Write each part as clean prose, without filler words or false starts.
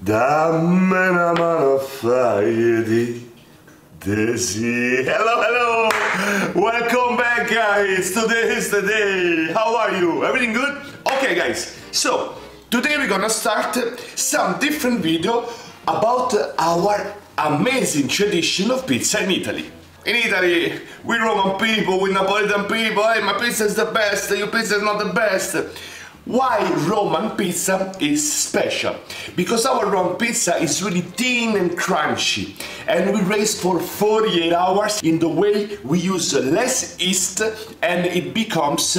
Dammi una mano fai di desi. Hello, hello! Welcome back, guys! Today is the day! How are you? Everything good? Okay, guys, so today we're gonna start some different video about our amazing tradition of pizza in Italy. In Italy, we Roman people, we Napolitan people, hey, my pizza is the best, your pizza is not the best. Why Roman pizza is special? Because our Roman pizza is really thin and crunchy, and we raise for 48 hours. In the way we use less yeast, and it becomes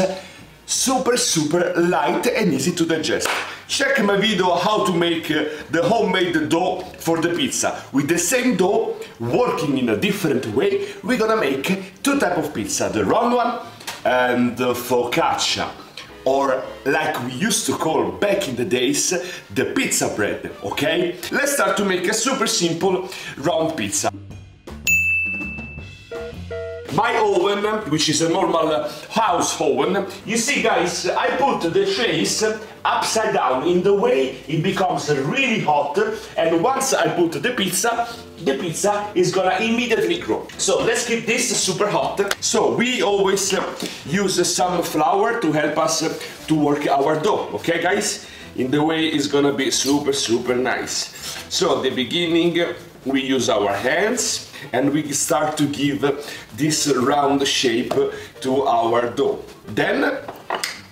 super light and easy to digest. Check my video how to make the homemade dough for the pizza. With the same dough, working in a different way, we're gonna make two types of pizza, the round one and the focaccia, or like we used to call back in the days, the pizza bread, okay? Let's start to make a super simple round pizza. My oven, which is a normal house oven, you see guys, I put the trays upside down, in the way it becomes really hot, and once I put the pizza is gonna immediately grow. So let's keep this super hot. So we always use some flour to help us to work our dough, okay guys? In the way it's gonna be super nice. So at the beginning we use our hands and we start to give this round shape to our dough. Then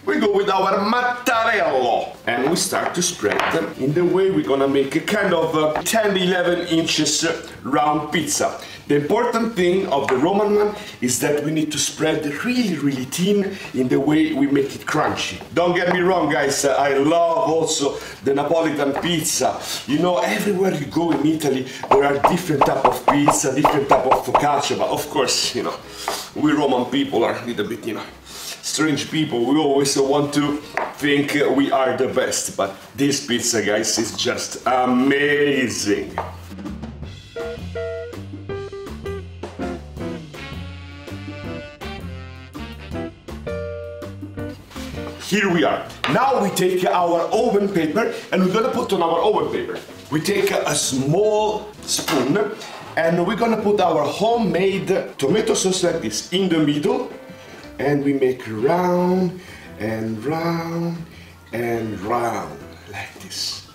we go with our mozzarella and we start to spread in the way we're gonna make a kind of 10-11 inches round pizza. The important thing of the Roman one is that we need to spread really thin in the way we make it crunchy. Don't get me wrong guys, I love also the Napolitan pizza. You know, everywhere you go in Italy there are different type of pizza, different type of focaccia, but of course, you know, we Roman people are a little bit, you know, strange people. We always want to think we are the best, but this pizza guys is just amazing. Here we are. Now we take our oven paper and we're gonna put on our oven paper. We take a small spoon and we're gonna put our homemade tomato sauce like this in the middle, and we make round and round and round like this.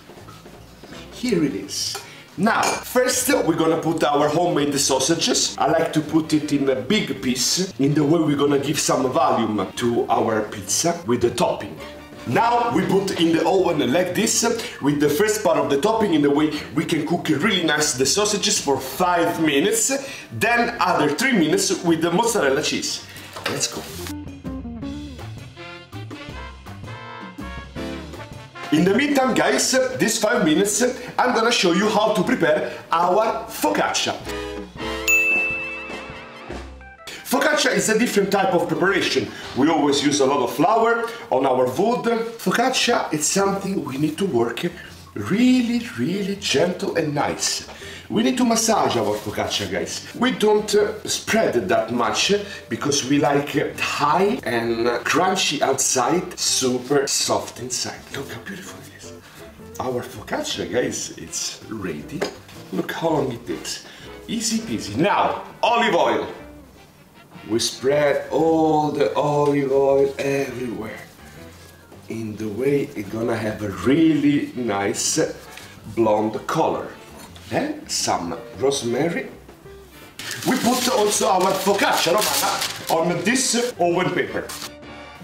Here it is. Now, first we're gonna put our homemade sausages. I like to put it in a big piece, in the way we're gonna give some volume to our pizza with the topping. Now we put in the oven like this, with the first part of the topping, in the way we can cook really nice the sausages for 5 minutes, then other 3 minutes with the mozzarella cheese. Let's go. In the meantime guys, these 5 minutes, I'm gonna show you how to prepare our focaccia. Focaccia is a different type of preparation. We always use a lot of flour on our wood. Focaccia is something we need to work really gentle and nice. We need to massage our focaccia guys. We don't spread it that much because we like it high and crunchy outside, super soft inside. Look how beautiful it is. Our focaccia guys, it's ready. Look how long it takes. Easy peasy. Now, olive oil. We spread all the olive oil everywhere. In the way it's gonna have a really nice blonde color. Then some rosemary. We put also our focaccia romana on this oven paper.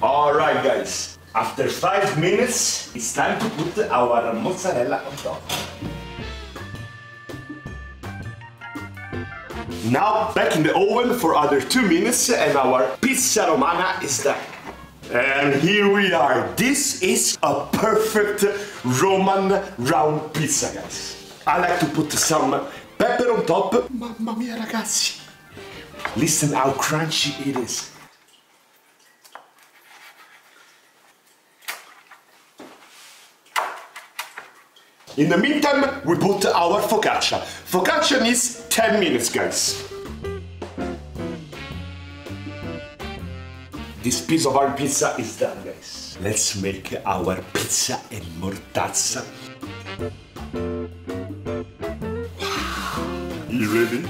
Alright guys, after 5 minutes it's time to put our mozzarella on top. Now back in the oven for other 2 minutes and our pizza romana is done. And here we are. This is a perfect Roman round pizza guys. I like to put some pepper on top. Mamma mia ragazzi! Listen how crunchy it is. In the meantime, we put our focaccia. Focaccia needs 10 minutes, guys. This piece of our pizza is done, guys. Let's make our pizza and mortazza. ready?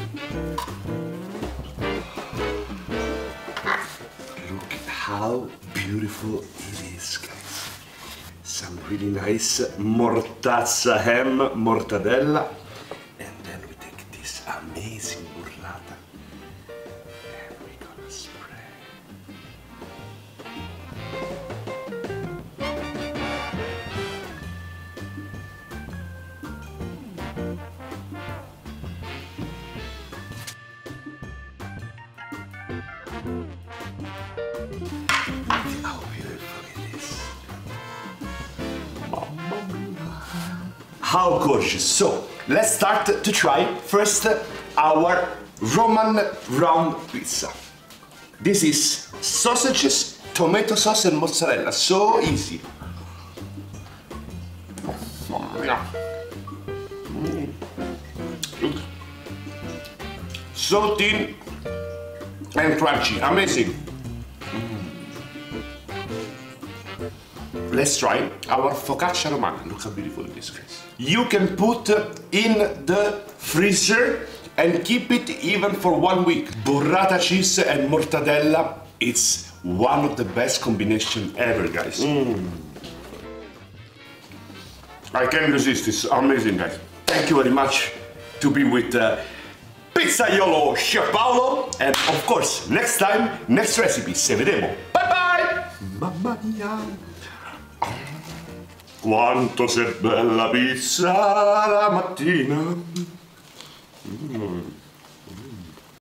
Look how beautiful it is, guys. Some really nice mortazza ham, mortadella. And then we take this amazing burrata. And we're gonna spread. How beautiful it is. Mamma mia. How gorgeous. So, let's start to try first our Roman round pizza. This is sausages, tomato sauce and mozzarella. So easy. Mamma mia. Look. So thin and crunchy. Amazing. Let's try our focaccia romana. Look how beautiful it is, guys. You can put in the freezer and keep it even for 1 week. Burrata cheese and mortadella, it's one of the best combination ever, guys. I can't resist, it's amazing, guys. Thank you very much to be with Pizzaiolo Chef Paolo, and of course, next time, next recipe. Se vedremo. Bye bye! Mamma mia! Quanto sei bella pizza la mattina!